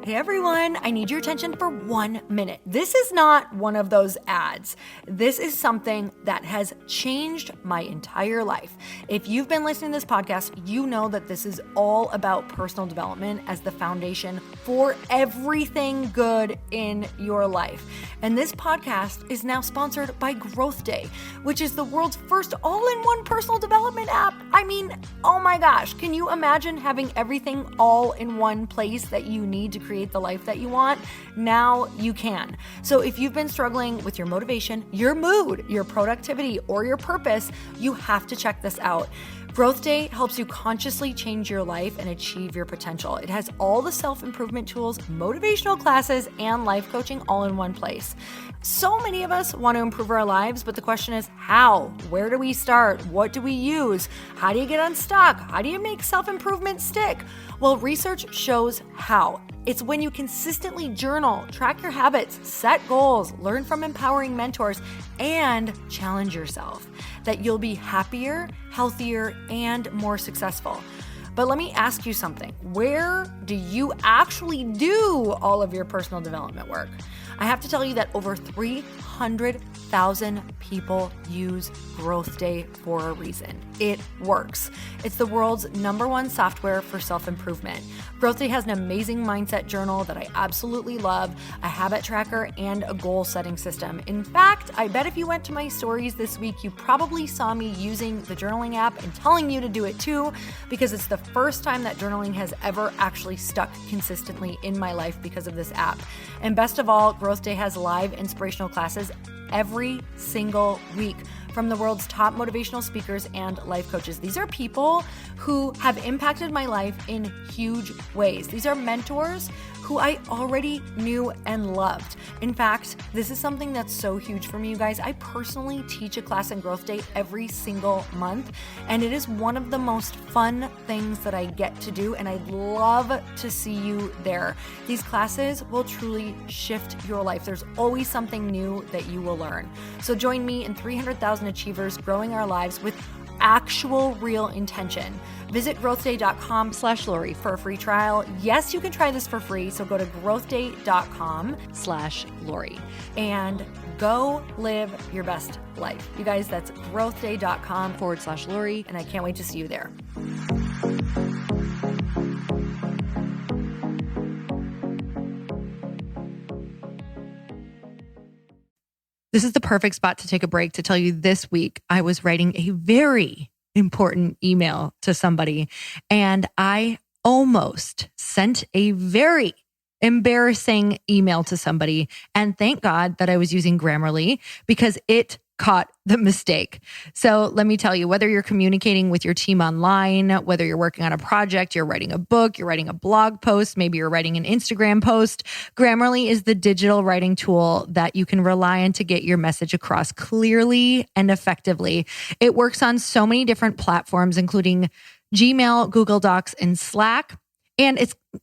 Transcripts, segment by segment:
Hey everyone, I need your attention for 1 minute. This is not one of those ads. This is something that has changed my entire life. If you've been listening to this podcast, you know that this is all about personal development as the foundation for everything good in your life. And this podcast is now sponsored by Growth Day, which is the world's first all-in-one personal development app. I mean, oh my gosh, can you imagine having everything all in one place that you need to create the life that you want? Now you can. So if you've been struggling with your motivation, your mood, your productivity, or your purpose, you have to check this out. Growth Day helps you consciously change your life and achieve your potential. It has all the self-improvement tools, motivational classes, and life coaching all in one place. So many of us want to improve our lives, but the question is how? Where do we start? What do we use? How do you get unstuck? How do you make self-improvement stick? Well, research shows how. It's when you consistently journal, track your habits, set goals, learn from empowering mentors, and challenge yourself that you'll be happier, healthier, and more successful. But let me ask you something. Where do you actually do all of your personal development work? I have to tell you that over 300,000 people use Growth Day for a reason. It works. It's the world's #1 software for self-improvement. Growth Day has an amazing mindset journal that I absolutely love, a habit tracker, and a goal-setting system. In fact, I bet if you went to my stories this week, you probably saw me using the journaling app and telling you to do it too, because it's the first time that journaling has ever actually stuck consistently in my life because of this app. And best of all, Growth Day has live inspirational classes every single week from the world's top motivational speakers and life coaches. These are people who have impacted my life in huge ways. These are mentors who I already knew and loved. In fact, this is something that's so huge for me, you guys. I personally teach a class in Growth Day every single month, and it is one of the most fun things that I get to do, and I'd love to see you there. These classes will truly shift your life. There's always something new that you will learn. So join me and 300,000 achievers growing our lives with actual real intention. Visit growthday.com/Lori for a free trial. Yes, you can try this for free. So go to growthday.com/Lori and go live your best life. You guys, that's growthday.com/Lori. And I can't wait to see you there. This is the perfect spot to take a break to tell you this week I was writing a very important email to somebody, and I almost sent a very embarrassing email to somebody. And thank God that I was using Grammarly because it caught the mistake. So let me tell you, whether you're communicating with your team online, whether you're working on a project, you're writing a book, you're writing a blog post, maybe you're writing an Instagram post, Grammarly is the digital writing tool that you can rely on to get your message across clearly and effectively. It works on so many different platforms, including Gmail, Google Docs, and Slack. And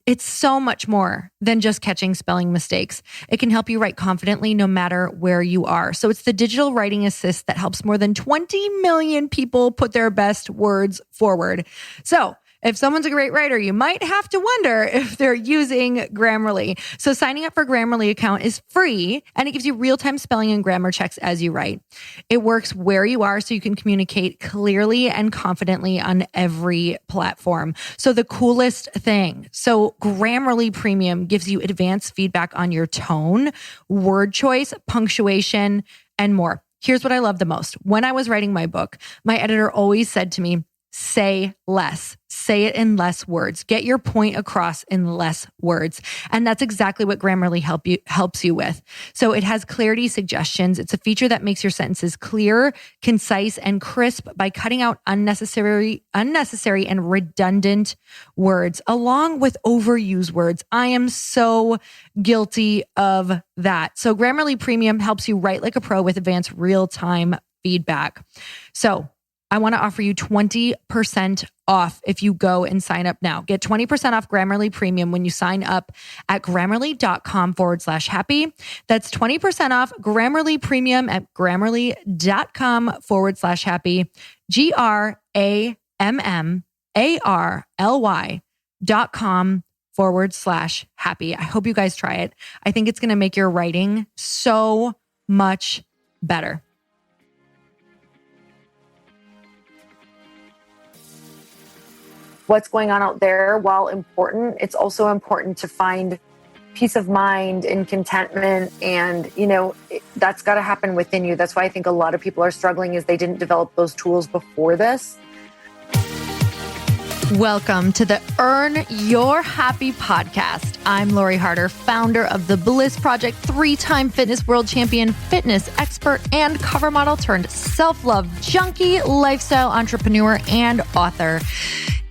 it's so much more than just catching spelling mistakes. It can help you write confidently no matter where you are. So it's the digital writing assist that helps more than 20 million people put their best words forward. So if someone's a great writer, you might have to wonder if they're using Grammarly. So signing up for Grammarly account is free, and it gives you real-time spelling and grammar checks as you write. It works where you are so you can communicate clearly and confidently on every platform. So the coolest thing, so Grammarly Premium gives you advanced feedback on your tone, word choice, punctuation, and more. Here's what I love the most. When I was writing my book, my editor always said to me, say less. Say it in less words. Get your point across in less words. And that's exactly what Grammarly helps you with. So it has clarity suggestions. It's a feature that makes your sentences clear, concise, and crisp by cutting out unnecessary and redundant words, along with overused words. I am so guilty of that. So Grammarly Premium helps you write like a pro with advanced real-time feedback. So I want to offer you 20% off if you go and sign up now. Get 20% off Grammarly Premium when you sign up at grammarly.com/happy. That's 20% off Grammarly Premium at grammarly.com/happy. GRAMMARLY.com anchor.fm/happy. I hope you guys try it. I think it's going to make your writing so much better. What's going on out there, while important, it's also important to find peace of mind and contentment. And, that's got to happen within you. That's why I think a lot of people are struggling is they didn't develop those tools before this. Welcome to the Earn Your Happy podcast. I'm Lori Harder, founder of The Bliss Project, 3-time fitness world champion, fitness expert, and cover model turned self-love junkie, lifestyle entrepreneur, and author.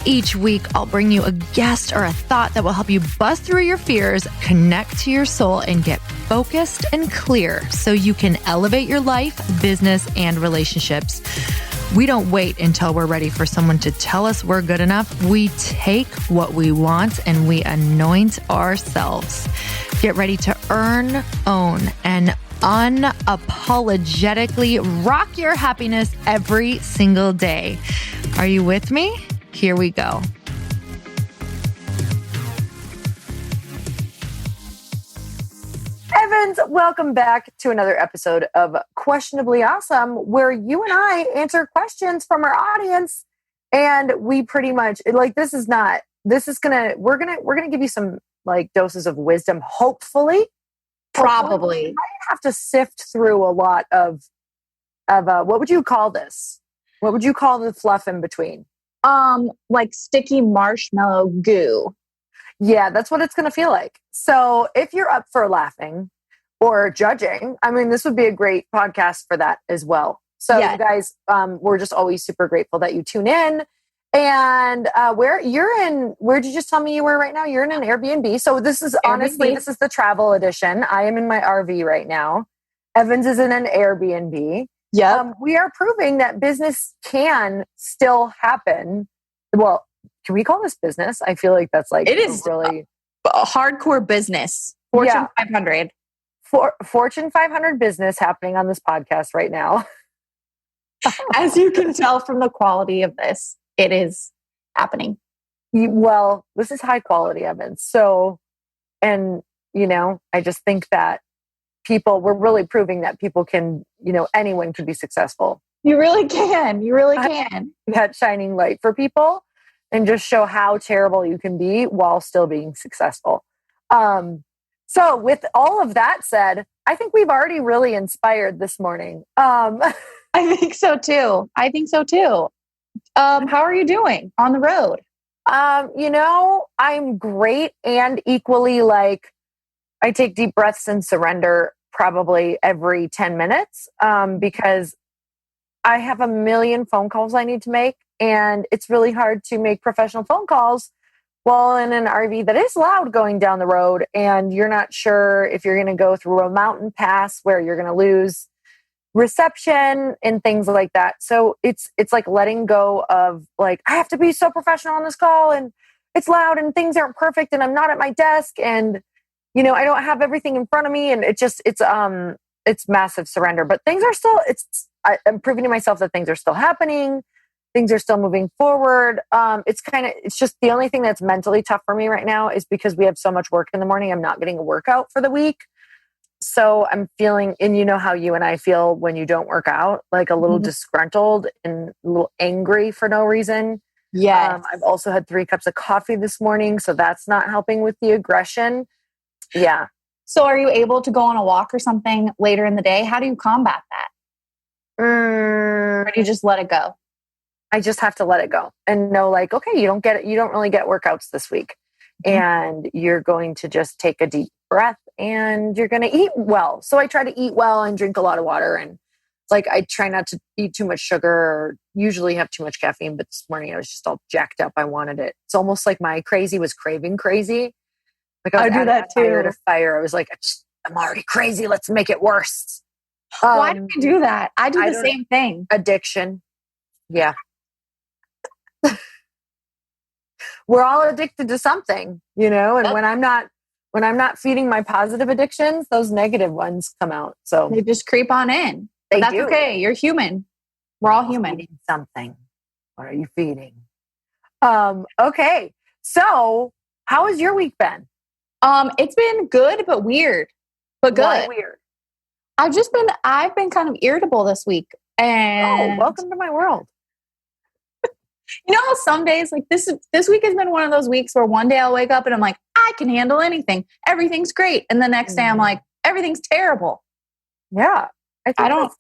Each week, I'll bring you a guest or a thought that will help you bust through your fears, connect to your soul, and get focused and clear so you can elevate your life, business, and relationships. We don't wait until we're ready for someone to tell us we're good enough. We take what we want and we anoint ourselves. Get ready to earn, own, and unapologetically rock your happiness every single day. Are you with me? Here we go. Evans, welcome back to another episode of Questionably Awesome, where you and I answer questions from our audience, and we pretty much we're gonna give you some doses of wisdom, hopefully. Probably. You might have to sift through a lot of what would you call this? What would you call the fluff in between? Like sticky marshmallow goo. Yeah, that's what it's going to feel like. So if you're up for laughing or judging, this would be a great podcast for that as well. So You guys, we're just always super grateful that you tune in. And where did you just tell me you were right now? You're in an Airbnb. So this is honestly, this is the travel edition. I am in my RV right now. Evans is in an Airbnb. Yeah. We are proving that business can still happen. Well, can we call this business? I feel like that's it is really a hardcore business. Fortune 500. Fortune 500 business happening on this podcast right now. As you can tell from the quality of this, it is happening. Well, this is high quality, Evans. So, and I just think that we're really proving that people can, anyone can be successul. You really can. You really can. That shining light for people and just show how terrible you can be while still being successful. So with all of that said, I think we've already really inspired this morning. I think so too. How are you doing on the road? I'm great, and equally I take deep breaths and surrender probably every 10 minutes because I have a million phone calls I need to make, and it's really hard to make professional phone calls while in an RV that is loud going down the road, and you're not sure if you're going to go through a mountain pass where you're going to lose reception and things like that. So it's like letting go of I have to be so professional on this call, and it's loud and things aren't perfect and I'm not at my desk, and I don't have everything in front of me, and it's massive surrender. But things are still, I'm proving to myself that things are still happening. Things are still moving forward. It's just the only thing that's mentally tough for me right now is because we have so much work in the morning. I'm not getting a workout for the week. So I'm feeling, and you know how you and I feel when you don't work out, a little disgruntled and a little angry for no reason. Yeah. I've also had 3 cups of coffee this morning, so that's not helping with the aggression. Yeah. So are you able to go on a walk or something later in the day? How do you combat that? Or do you just let it go? I just have to let it go and know okay, you don't really get workouts this week, and you're going to just take a deep breath and you're going to eat well. So I try to eat well and drink a lot of water, and I try not to eat too much sugar or usually have too much caffeine. But this morning I was just all jacked up. I wanted it. It's almost like my crazy was craving crazy. I do that too. Fire. I was I'm already crazy. Let's make it worse. Why do you do that? I do the same thing. Addiction. Yeah. We're all addicted to something, and when I'm not feeding my positive addictions, those negative ones come out. So they just creep on in. That's okay. You're human. We're all human. Feeding something. What are you feeding? Okay. So How has your week been? It's been good, but weird, but good. Why weird? I've been kind of irritable this week. And welcome to my world. you know how some days, like this week has been one of those weeks where one day I'll wake up and I'm like, I can handle anything. Everything's great. And the next day I'm like, everything's terrible. Yeah. I don't.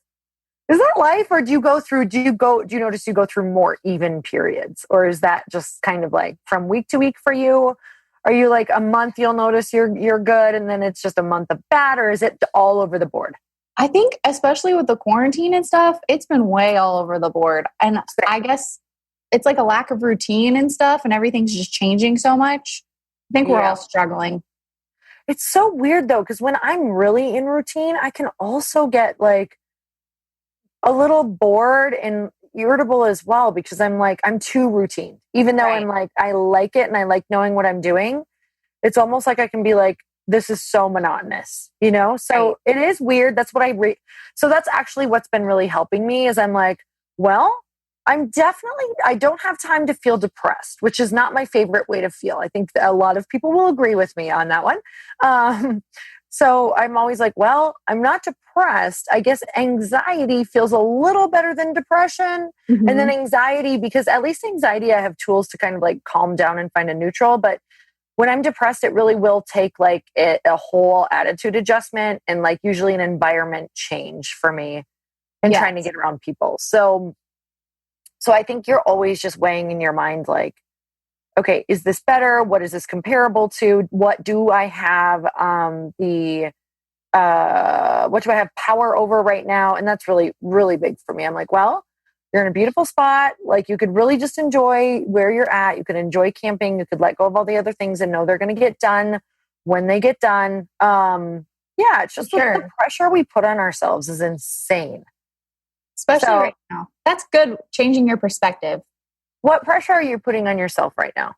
Is that life, or do you notice you go through more even periods, or is that just kind of like from week to week for you? Are you like a month you'll notice you're good and then it's just a month of bad, or is it all over the board? I think especially with the quarantine and stuff, it's been way all over the board. And I guess it's like a lack of routine and stuff, and everything's just changing so much. I think we're all struggling. It's so weird though, because when I'm really in routine, I can also get like a little bored and irritable as well, because I'm too routine. Even though I'm like, I like it and I like knowing what I'm doing, it's almost like I can be like, this is so monotonous, you know? So it is weird. That's what so that's actually what's been really helping me is I'm like, well, I don't have time to feel depressed, which is not my favorite way to feel. I think that a lot of people will agree with me on that one. So I'm always like, well, I'm not depressed. I guess anxiety feels a little better than depression. Mm-hmm. And then anxiety, because at least anxiety, I have tools to kind of like calm down and find a neutral. But when I'm depressed, it really will take like a whole attitude adjustment and like usually an environment change for me and trying to get around people. So I think you're always just weighing in your mind, like, okay, is this better? What is this comparable to? What do I have what do I have power over right now? And that's really, really big for me. I'm like, well, you're in a beautiful spot. Like you could really just enjoy where you're at. You could enjoy camping. You could let go of all the other things and know they're going to get done when they get done. It's just the pressure we put on ourselves is insane. Especially right now. That's good. Changing your perspective. What pressure are you putting on yourself right now?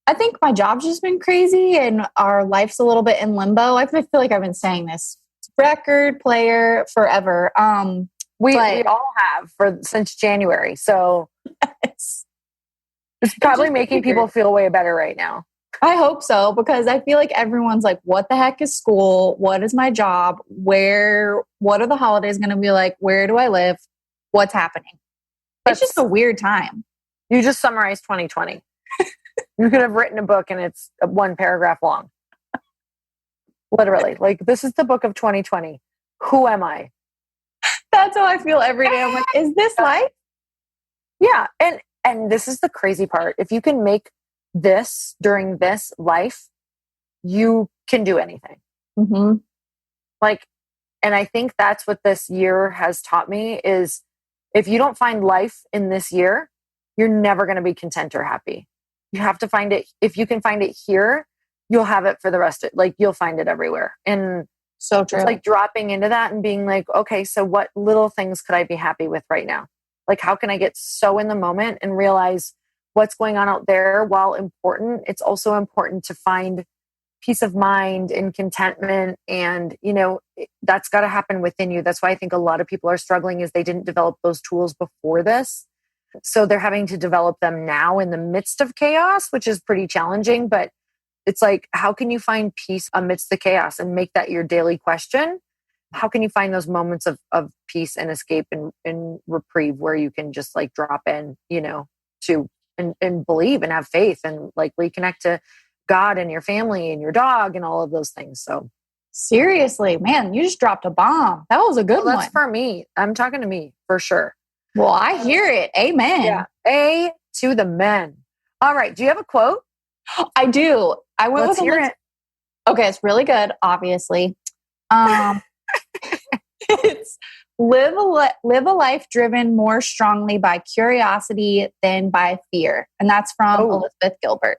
I think my job's just been crazy and our life's a little bit in limbo. I feel like I've been saying this. Record player forever. We all have since January. So it's probably making people feel way better right now. I hope so, because I feel like everyone's like, what the heck is school? What is my job? What are the holidays going to be like? Where do I live? What's happening? It's just a weird time. You just summarized 2020. You could have written a book and it's one paragraph long. Literally. Like, this is the book of 2020. Who am I? That's how I feel every day. I'm like, is this life? Yeah. And this is the crazy part. If you can make this during this life, you can do anything. Mm-hmm. Like, and I think that's what this year has taught me is if you don't find life in this year, you're never going to be content or happy. You have to find it. If you can find it here, you'll have it for the rest of it. Like you'll find it everywhere. And so true. It's like dropping into that and being like, okay, so what little things could I be happy with right now? Like, how can I get so in the moment and realize what's going on out there? While important, it's also important to find peace of mind and contentment. And, that's got to happen within you. That's why I think a lot of people are struggling is they didn't develop those tools before this. So they're having to develop them now in the midst of chaos, which is pretty challenging. But it's like, how can you find peace amidst the chaos and make that your daily question? How can you find those moments of peace and escape and reprieve where you can just like drop in, to and believe and have faith and like reconnect to God and your family and your dog and all of those things. So seriously, man, you just dropped a bomb. That was a good one. That's for me. I'm talking to me for sure. Well, I hear it. Amen. Yeah. A to the men. All right. Do you have a quote? I do. I went Let's with hear it. Okay, it's really good, obviously. It's live a life driven more strongly by curiosity than by fear. And that's from Elizabeth Gilbert.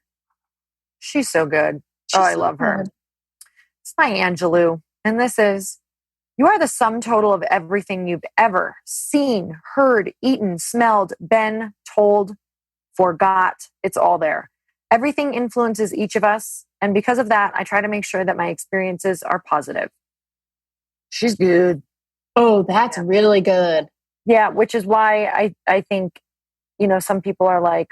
She's so good. I love her. It's my Angelou. And this is, you are the sum total of everything you've ever seen, heard, eaten, smelled, been, told, forgot. It's all there. Everything influences each of us. And because of that, I try to make sure that my experiences are positive. She's good. Oh, that's really good. Yeah, which is why I think, some people are like,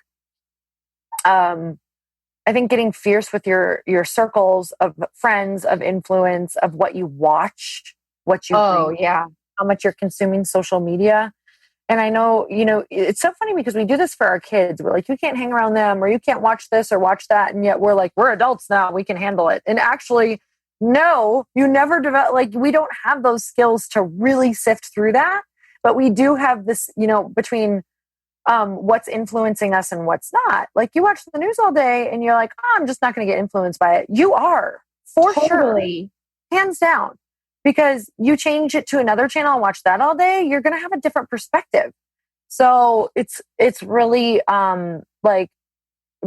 I think getting fierce with your circles of friends, of influence, of what you watch, what you read, yeah. how much you're consuming social media. And I know, it's so funny because we do this for our kids. We're like, you can't hang around them, or you can't watch this or watch that. And yet we're like, we're adults now. We can handle it. And actually, no, you never develop, like, we don't have those skills to really sift through that. But we do have this, between what's influencing us and what's not. Like, you watch the news all day and you're like, oh, I'm just not going to get influenced by it. You are, for Totally. sure, hands down. Because you change it to another channel and watch that all day, you're going to have a different perspective. So it's really like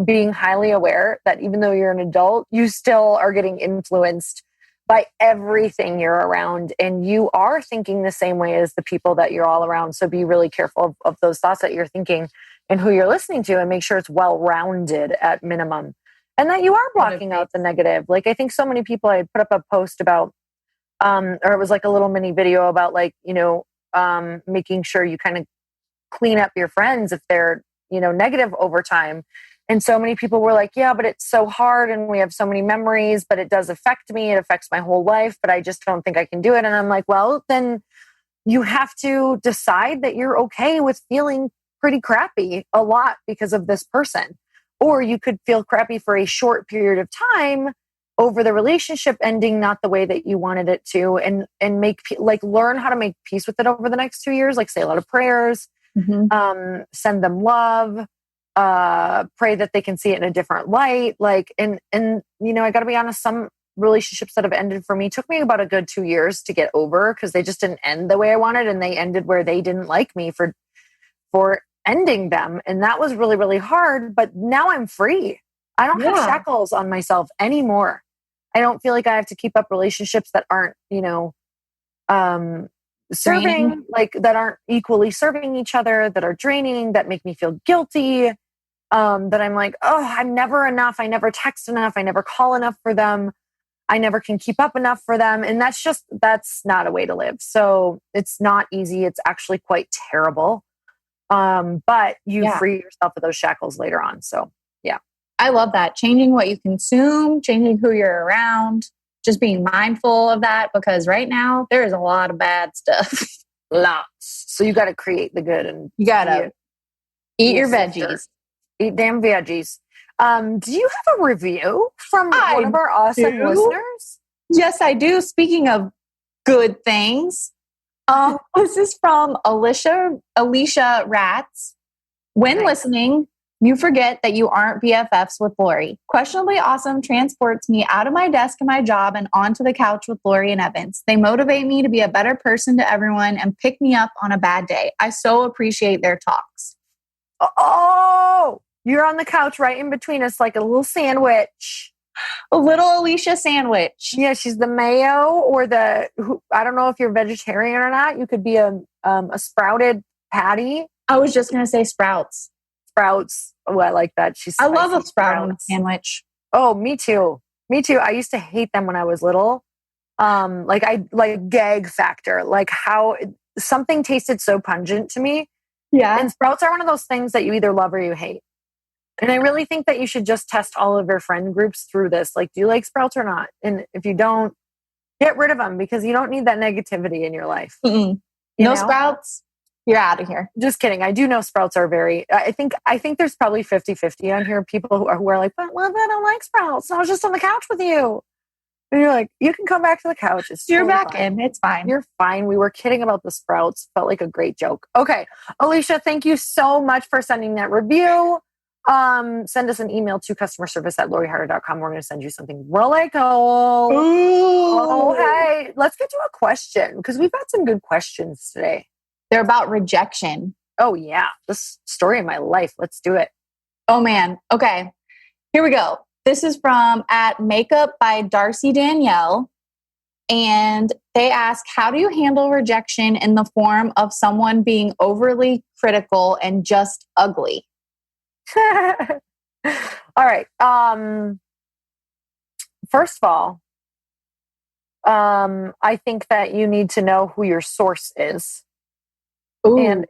being highly aware that even though you're an adult, you still are getting influenced by everything you're around, and you are thinking the same way as the people that you're all around. So be really careful of those thoughts that you're thinking and who you're listening to, and make sure it's well-rounded at minimum, and that you are blocking out the negative. Like, I think so many people, I put up a post about or it was like a little mini video about, like, making sure you kind of clean up your friends if they're, negative over time. And so many people were like, yeah, but it's so hard and we have so many memories, but it does affect me. It affects my whole life, but I just don't think I can do it. And I'm like, well, then you have to decide that you're okay with feeling pretty crappy a lot because of this person. Or you could feel crappy for a short period of time over the relationship ending not the way that you wanted it to, and learn how to make peace with it over the next 2 years. Like, say a lot of prayers, send them love, pray that they can see it in a different light. Like, and I got to be honest, some relationships that have ended for me took me about a good 2 years to get over, because they just didn't end the way I wanted, and they ended where they didn't like me for ending them, and that was really, really hard. But now I'm free. I don't have shackles on myself anymore. I don't feel like I have to keep up relationships that aren't, serving, like, that aren't equally serving each other, that are draining, that make me feel guilty. That I'm like, oh, I'm never enough. I never text enough. I never call enough for them. I never can keep up enough for them. And that's not a way to live. So it's not easy. It's actually quite terrible. But you free yourself of those shackles later on. So yeah. I love that. Changing what you consume, changing who you're around, just being mindful of that, because right now there is a lot of bad stuff. Lots. So you got to create the good, and you got to eat your veggies. Eat damn veggies. Do you have a review from one of our awesome listeners? Yes, I do. Speaking of good things, this is from Alicia Ratz. When listening, you forget that you aren't BFFs with Lori. Questionably Awesome transports me out of my desk and my job and onto the couch with Lori and Evans. They motivate me to be a better person to everyone and pick me up on a bad day. I so appreciate their talks. Oh, you're on the couch right in between us, like a little sandwich. A little Alicia sandwich. Yeah, she's the mayo, or I don't know if you're vegetarian or not. You could be a sprouted patty. I was just going to say sprouts. Sprouts. Oh, I like that. I love a sprout on a sandwich. Oh, me too. Me too. I used to hate them when I was little. Gag factor, like how something tasted so pungent to me. Yeah. And sprouts are one of those things that you either love or you hate. And I really think that you should just test all of your friend groups through this. Like, do you like sprouts or not? And if you don't, get rid of them, because you don't need that negativity in your life. No sprouts, you're out of here. Just kidding. I do know sprouts are I think there's probably 50-50 on here. People who are like, but I don't like sprouts. I was just on the couch with you. And you're like, you can come back to the couch. You're back in. It's fine. You're fine. We were kidding about the sprouts. Felt like a great joke. Okay. Alicia, thank you so much for sending that review. Send us an email to customerservice@loriharder.com. We're going to send you something really cool. Ooh. Oh, hey, let's get to a question, because we've got some good questions today. They're about rejection. Oh yeah. This story of my life. Let's do it. Oh man. Okay. Here we go. This is from @makeup by Darcy Danielle. And they ask, how do you handle rejection in the form of someone being overly critical and just ugly? All right. First of all, I think that you need to know who your source is. Ooh. And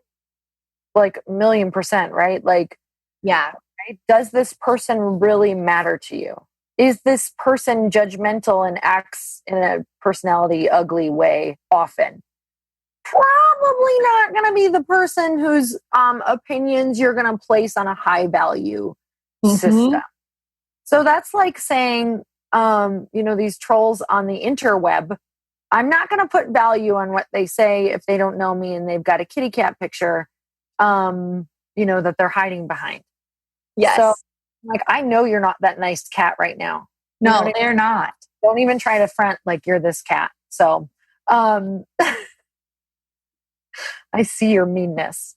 like 1,000,000%, right? Like, yeah. right? Does this person really matter to you? Is this person judgmental and acts in a personality ugly way often? Probably not going to be the person whose opinions you're going to place on a high value system. So that's like saying, these trolls on the interweb, I'm not going to put value on what they say if they don't know me and they've got a kitty cat picture, that they're hiding behind. Yes. So, like, I know you're not that nice cat right now. No, they're not. Don't even try to front like you're this cat. So, I see your meanness.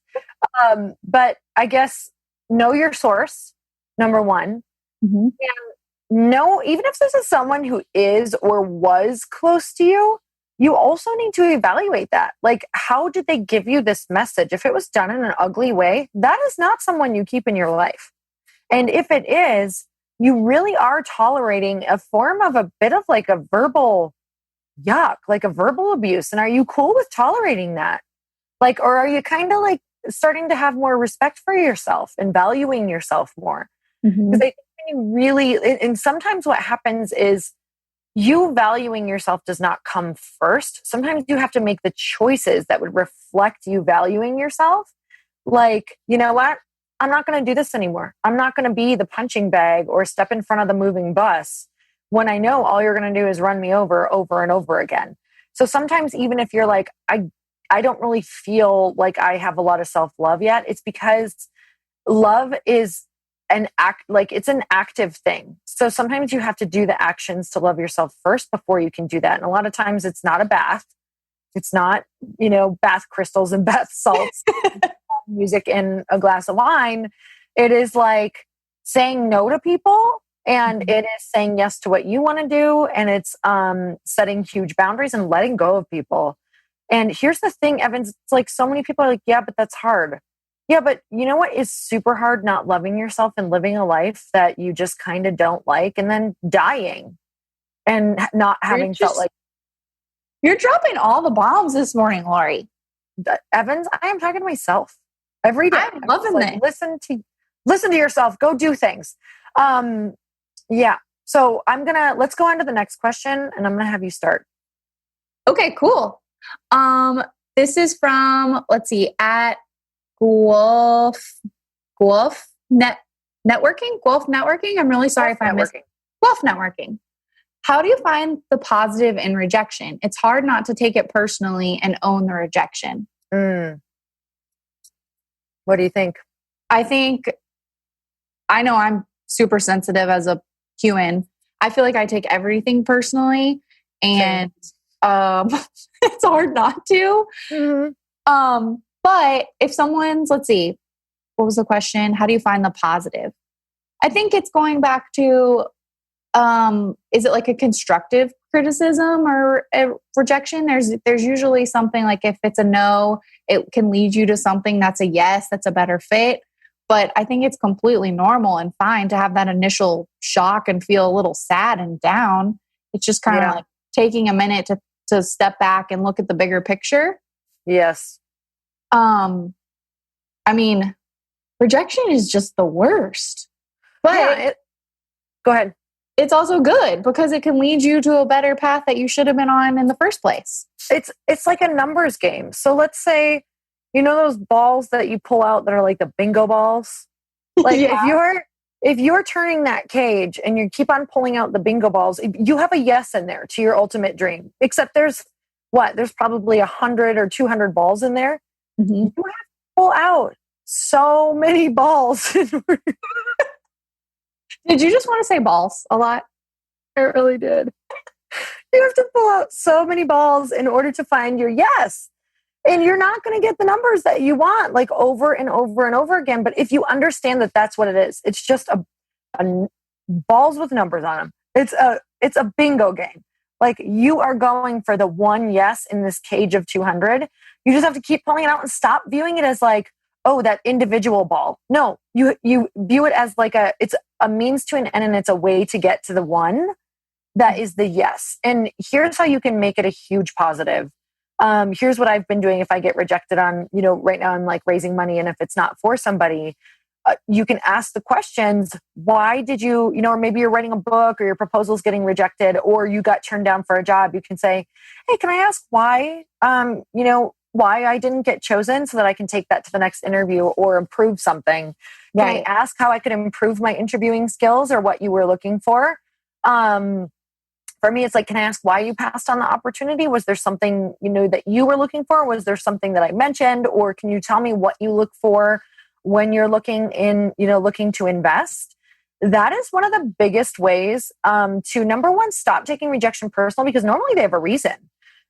But I guess know your source, number one. Mm-hmm. And know, even if this is someone who is or was close to you, you also need to evaluate that. Like, how did they give you this message? If it was done in an ugly way, that is not someone you keep in your life. And if it is, you really are tolerating a form of a bit of like a verbal yuck, like a verbal abuse. And are you cool with tolerating that? Like, or are you kind of like starting to have more respect for yourself and valuing yourself more? Because I think you really, and sometimes what happens is you valuing yourself does not come first. Sometimes you have to make the choices that would reflect you valuing yourself. Like, you know what? I'm not going to do this anymore. I'm not going to be the punching bag or step in front of the moving bus when I know all you're going to do is run me over and over again. So sometimes even if you're like, I don't really feel like I have a lot of self-love yet, it's because love is it's an active thing. So sometimes you have to do the actions to love yourself first before you can do that. And a lot of times it's not a bath. It's not, bath crystals and bath salts, music and a glass of wine. It is like saying no to people, and it is saying yes to what you want to do. And it's setting huge boundaries and letting go of people. And here's the thing, Evans, it's like so many people are like, yeah, but that's hard. Yeah, but you know what is super hard? Not loving yourself and living a life that you just kind of don't like, and then dying and not having felt like. You're dropping all the bombs this morning, Lori. Evans, I am talking to myself every day. I'm loving it. Listen to yourself. Go do things. Yeah. So let's go on to the next question, and I'm going to have you start. Okay, cool. This is from, let's see, at Networking. Guelph Networking. I'm really sorry if I missed Guelph Networking. How do you find the positive in rejection? It's hard not to take it personally and own the rejection. What do you think? I know I'm super sensitive as a human. I feel like I take everything personally, and it's hard not to. Mm-hmm. But if someone's, let's see, what was the question? How do you find the positive? I think it's going back to, is it like a constructive criticism or a rejection? There's usually something like, if it's a no, it can lead you to something that's a yes, that's a better fit. But I think it's completely normal and fine to have that initial shock and feel a little sad and down. It's just kind of like taking a minute to step back and look at the bigger picture. Yes. I mean, rejection is just the worst. But go ahead. It's also good because it can lead you to a better path that you should have been on in the first place. It's like a numbers game. So let's say, those balls that you pull out that are like the bingo balls. Like if you're turning that cage and you keep on pulling out the bingo balls, you have a yes in there to your ultimate dream. Except there's probably 100 or 200 balls in there. Mm-hmm. You have to pull out so many balls. Did you just want to say balls a lot? I really did. You have to pull out so many balls in order to find your yes. And you're not going to get the numbers that you want, like over and over and over again. But if you understand that that's what it is, it's just a balls with numbers on them. It's a bingo game. Like, you are going for the one yes in this cage of 200. You just have to keep pulling it out and stop viewing it as like, oh, that individual ball. No, you view it as like it's a means to an end, and it's a way to get to the one that is the yes. And here's how you can make it a huge positive. Here's what I've been doing if I get rejected on, right now I'm like raising money, and if it's not for somebody, you can ask the questions. Why did you, or maybe you're writing a book or your proposal's getting rejected or you got turned down for a job. You can say, hey, can I ask why, why I didn't get chosen so that I can take that to the next interview or improve something? Can I ask how I could improve my interviewing skills or what you were looking for? For me, it's like, can I ask why you passed on the opportunity? Was there something, that you were looking for? Was there something that I mentioned? Or can you tell me what you look for when you're looking to invest? That is one of the biggest ways to, number one, stop taking rejection personal, because normally they have a reason.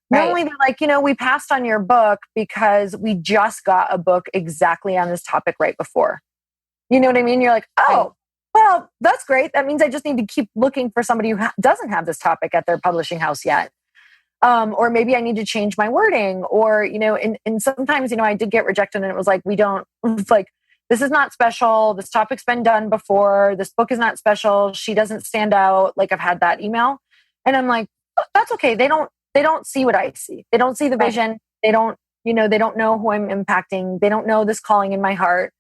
Normally they're like, we passed on your book because we just got a book exactly on this topic right before. You know what I mean? You're like, oh, well, that's great. That means I just need to keep looking for somebody who doesn't have this topic at their publishing house yet. Or maybe I need to change my wording, or, and sometimes, I did get rejected and it was like, it's like, this is not special. This topic's been done before. This book is not special. She doesn't stand out. Like, I've had that email and I'm like, oh, that's okay. They don't see what I see. They don't see the vision. They don't know who I'm impacting. They don't know this calling in my heart.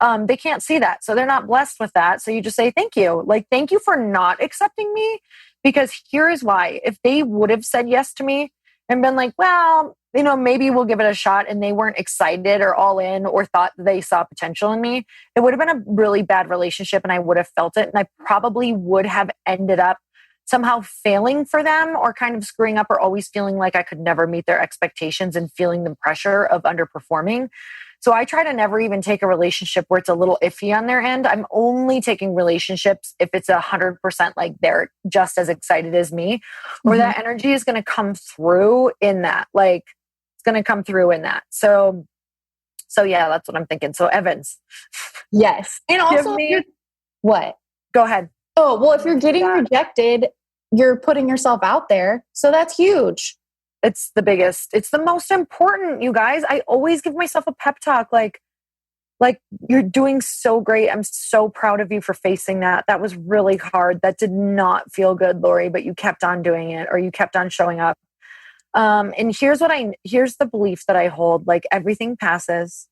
They can't see that. So they're not blessed with that. So you just say, thank you. Like, thank you for not accepting me, because here is why. If they would have said yes to me and been like, well, maybe we'll give it a shot, and they weren't excited or all in or thought they saw potential in me, it would have been a really bad relationship and I would have felt it. And I probably would have ended up somehow failing for them or kind of screwing up, or always feeling like I could never meet their expectations and feeling the pressure of underperforming. So I try to never even take a relationship where it's a little iffy on their end. I'm only taking relationships if it's 100% like they're just as excited as me, or that energy is going to come through in that. Like, it's going to come through in that. So yeah, that's what I'm thinking. So Evans. Yes. And also, what? Go ahead. Oh, well, if you're getting rejected, you're putting yourself out there. So that's huge. It's the biggest. It's the most important, you guys. I always give myself a pep talk. Like you're doing so great. I'm so proud of you for facing that. That was really hard. That did not feel good, Lori, but you kept on doing it, or you kept on showing up. And here's the belief that I hold. Like, everything passes.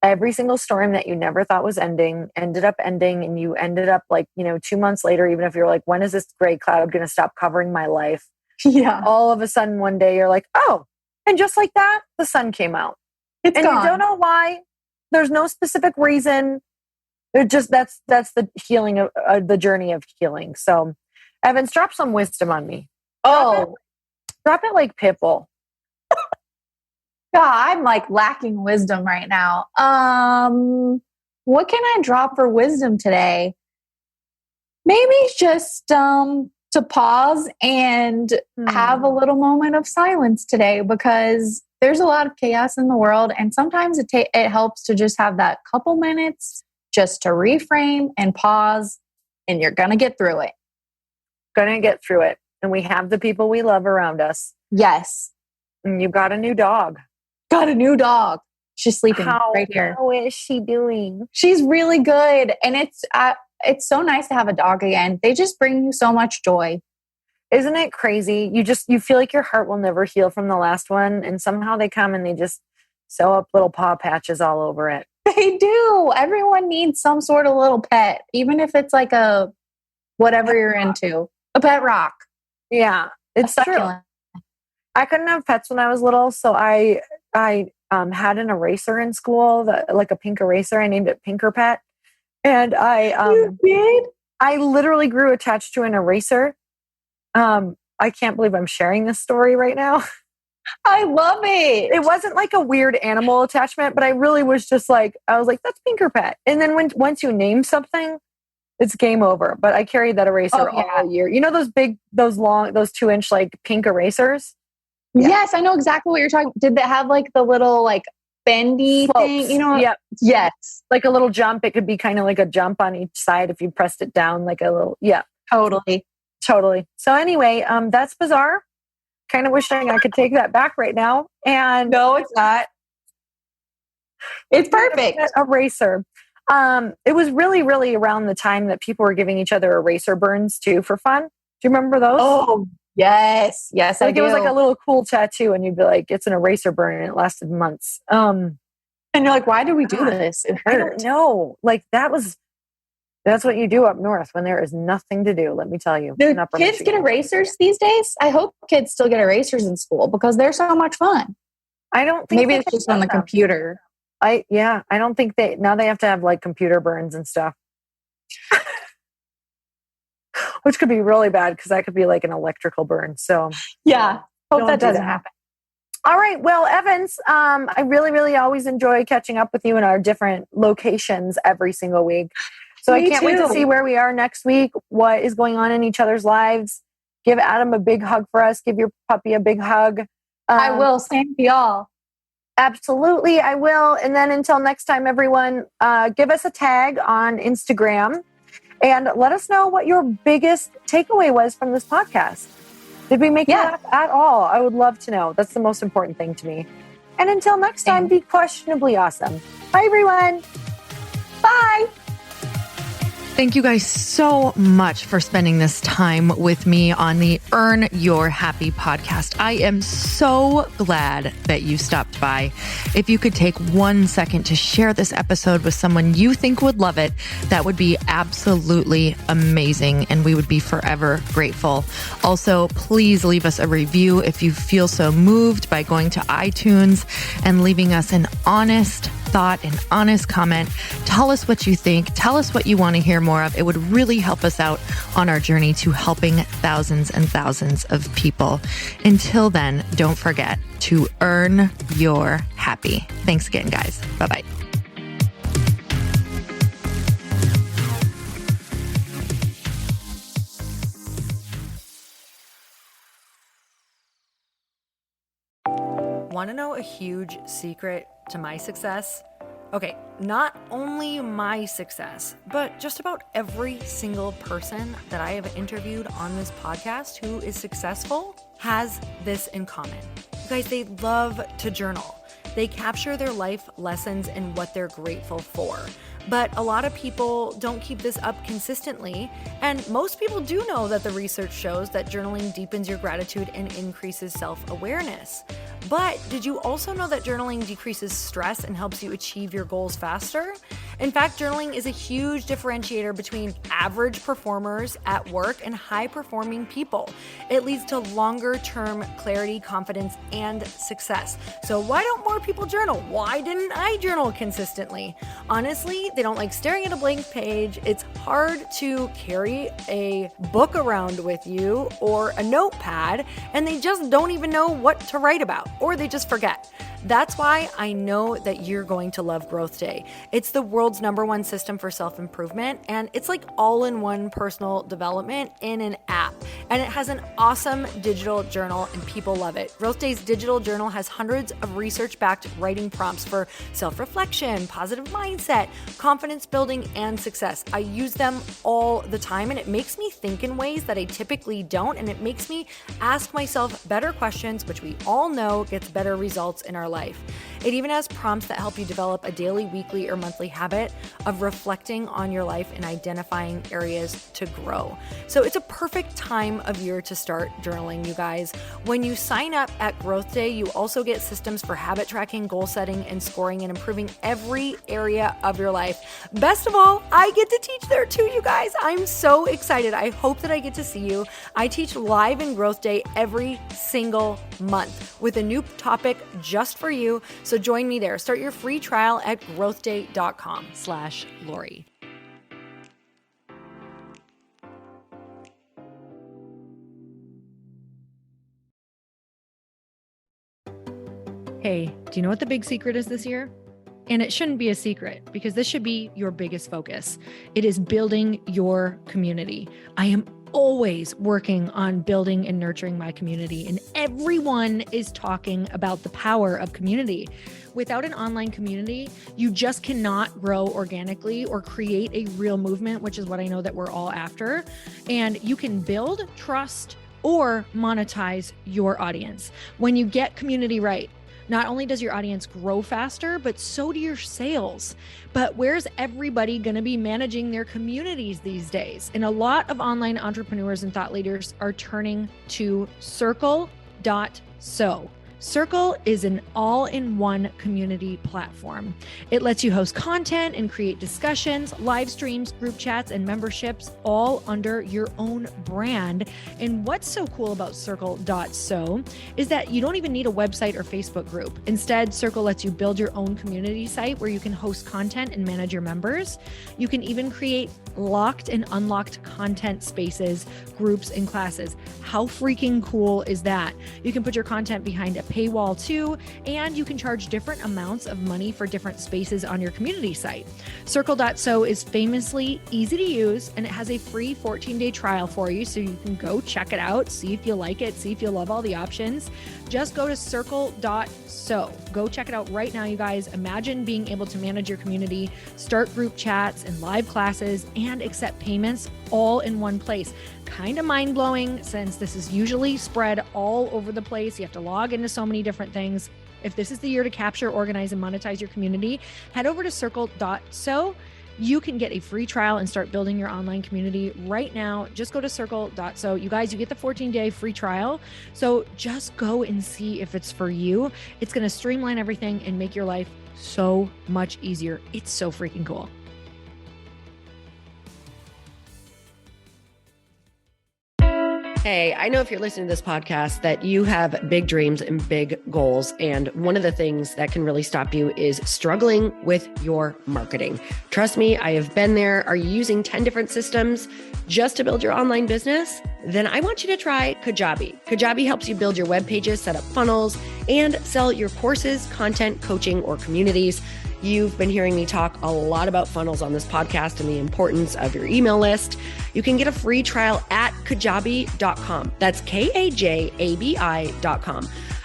Every single storm that you never thought was ending ended up ending, and you ended up 2 months later, even if you're like, when is this gray cloud going to stop covering my life? Yeah. All of a sudden one day you're like, oh, and just like that, the sun came out. It's and gone. You don't know why. There's no specific reason. It just, that's the healing of the journey of healing. So Evans, drop some wisdom on me. Drop it like Pitbull. God, I'm like lacking wisdom right now. What can I drop for wisdom today? Maybe just to pause and have a little moment of silence today, because there's a lot of chaos in the world, and sometimes it helps to just have that couple minutes just to reframe and pause, and you're gonna get through it. And we have the people we love around us. Yes. And you got a new dog. Got a new dog. She's sleeping right here. How is she doing? She's really good. And it's so nice to have a dog again. They just bring you so much joy. Isn't it crazy? You feel like your heart will never heal from the last one. And somehow they come and they just sew up little paw patches all over it. They do. Everyone needs some sort of little pet, even if it's like a whatever you're into. A pet rock. Yeah, it's true. I couldn't have pets when I was little, so I had an eraser in school, like a pink eraser. I named it Pinker Pet, and you did? I literally grew attached to an eraser. I can't believe I'm sharing this story right now. I love it. It wasn't like a weird animal attachment, but I really was just like, I was like, that's Pinker Pet. And then once you name something, it's game over. But I carried that eraser all year. You know those 2-inch like pink erasers? Yeah. Yes, I know exactly what you're talking. Did they have like the little like bendy slopes thing? You know? Yep. Yes. Like a little jump. It could be kind of like a jump on each side if you pressed it down, like a little. Yeah. Totally. So anyway, that's bizarre. Kind of wishing I could take that back right now. And no, it's not. It's perfect. Eraser. It was really, really around the time that people were giving each other eraser burns too for fun. Do you remember those? Oh, yes. Yes, like it was like a little cool tattoo, and you'd be like, it's an eraser burn, and it lasted months. And you're like, why do we do this? It I hurt. don't know. Like that's what you do up north when there is nothing to do. Let me tell you. Do kids get erasers these days? I hope kids still get erasers in school because they're so much fun. I don't think maybe it's just on the computer. I don't think now they have to have like computer burns and stuff. Which could be really bad because that could be like an electrical burn. So yeah, hope that doesn't happen. All right. Well, Evans, I really, really always enjoy catching up with you in our different locations every single week. So I can't wait to see where we are next week, what is going on in each other's lives. Give Adam a big hug for us. Give your puppy a big hug. I will. Same to y'all. Absolutely, I will. And then until next time, everyone, give us a tag on Instagram and let us know what your biggest takeaway was from this podcast. Did we make you laugh at all? I would love to know. That's the most important thing to me. And until next time, be questionably awesome. Bye, everyone. Bye. Thank you guys so much for spending this time with me on the Earn Your Happy podcast. I am so glad that you stopped by. If you could take 1 second to share this episode with someone you think would love it, that would be absolutely amazing, and we would be forever grateful. Also, please leave us a review if you feel so moved by going to iTunes and leaving us an honest thought, an honest comment. Tell us what you think. Tell us what you want to hear more of. It would really help us out on our journey to helping thousands and thousands of people. Until then, don't forget to earn your happy. Thanks again, guys. Bye-bye. Want to know a huge secret to my success? Okay, not only my success, but just about every single person that I have interviewed on this podcast who is successful has this in common. You guys, they love to journal. They capture their life lessons and what they're grateful for. But a lot of people don't keep this up consistently. And most people do know that the research shows that journaling deepens your gratitude and increases self-awareness. But did you also know that journaling decreases stress and helps you achieve your goals faster? In fact, journaling is a huge differentiator between average performers at work and high-performing people. It leads to longer-term clarity, confidence, and success. So why don't more people journal? Why didn't I journal consistently? Honestly, they don't like staring at a blank page. It's hard to carry a book around with you or a notepad, and they just don't even know what to write about, or they just forget. That's why I know that you're going to love Growth Day. It's the world's #1 system for self-improvement, and it's like all-in-one personal development in an app. And it has an awesome digital journal, and people love it. Growth Day's digital journal has hundreds of research-backed writing prompts for self-reflection, positive mindset, confidence building, and success. I use them all the time, and it makes me think in ways that I typically don't, and it makes me ask myself better questions, which we all know gets better results in our life. It even has prompts that help you develop a daily, weekly, or monthly habit of reflecting on your life and identifying areas to grow. So it's a perfect time of year to start journaling, you guys. When you sign up at Growth Day, you also get systems for habit tracking, goal setting, and scoring, and improving every area of your life. Best of all, I get to teach there too, you guys. I'm so excited. I hope that I get to see you. I teach live in Growth Day every single month with a new topic just for you. So join me there. Start your free trial at growthday.com/Lori. Hey, do you know what the big secret is this year? And it shouldn't be a secret because this should be your biggest focus. It is building your community. I am always working on building and nurturing my community, and everyone is talking about the power of community. Without an online community, you just cannot grow organically or create a real movement, which is what I know that we're all after. And you can build trust or monetize your audience. When you get community right, not only does your audience grow faster, but so do your sales. But where's everybody going to be managing their communities these days? And a lot of online entrepreneurs and thought leaders are turning to Circle.so. Circle is an all-in-one community platform. It lets you host content and create discussions, live streams, group chats, and memberships all under your own brand. And what's so cool about Circle.so is that you don't even need a website or Facebook group. Instead, Circle lets you build your own community site where you can host content and manage your members. You can even create locked and unlocked content spaces, groups, and classes. How freaking cool is that? You can put your content behind a paywall too, and you can charge different amounts of money for different spaces on your community site. Circle.so is famously easy to use, and it has a free 14-day trial for you, so you can go check it out, see if you like it, see if you love all the options. Just go to Circle.so. Go check it out right now, you guys. Imagine being able to manage your community, start group chats and live classes, and accept payments all in one place. Kind of mind-blowing since this is usually spread all over the place. You have to log into so many different things. If this is the year to capture, organize, and monetize your community, head over to Circle.so. You can get a free trial and start building your online community right now. Just go to Circle.so. You guys, you get the 14-day free trial. So just go and see if it's for you. It's going to streamline everything and make your life so much easier. It's so freaking cool. Hey, I know if you're listening to this podcast that you have big dreams and big goals. And one of the things that can really stop you is struggling with your marketing. Trust me, I have been there. Are you using 10 different systems just to build your online business? Then I want you to try Kajabi. Kajabi helps you build your web pages, set up funnels, and sell your courses, content, coaching, or communities. You've been hearing me talk a lot about funnels on this podcast and the importance of your email list. You can get a free trial at kajabi.com. That's Kajabi.com.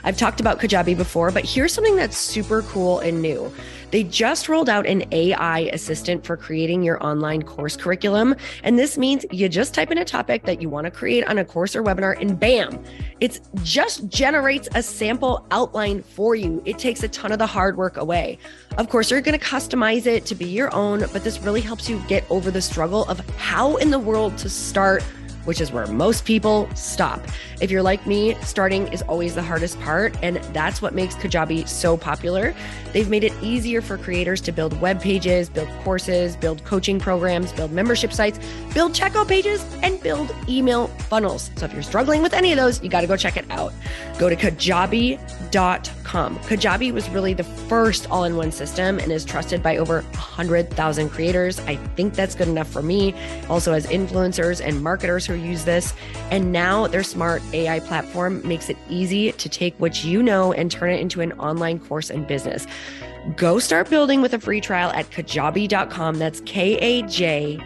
I've talked about Kajabi before, but here's something that's super cool and new. They just rolled out an AI assistant for creating your online course curriculum. And this means you just type in a topic that you want to create on a course or webinar and bam, it just generates a sample outline for you. It takes a ton of the hard work away. Of course, you're going to customize it to be your own, but this really helps you get over the struggle of how in the world to start, which is where most people stop. If you're like me, starting is always the hardest part, and that's what makes Kajabi so popular. They've made it easier for creators to build web pages, build courses, build coaching programs, build membership sites, build checkout pages, and build email funnels. So if you're struggling with any of those, you got to go check it out. Go to Kajabi.com. Kajabi was really the first all-in-one system and is trusted by over 100,000 creators. I think that's good enough for me. Also has influencers and marketers who use this. And now their smart AI platform makes it easy to take what you know and turn it into an online course and business. Go start building with a free trial at Kajabi.com. That's Kajabi.com.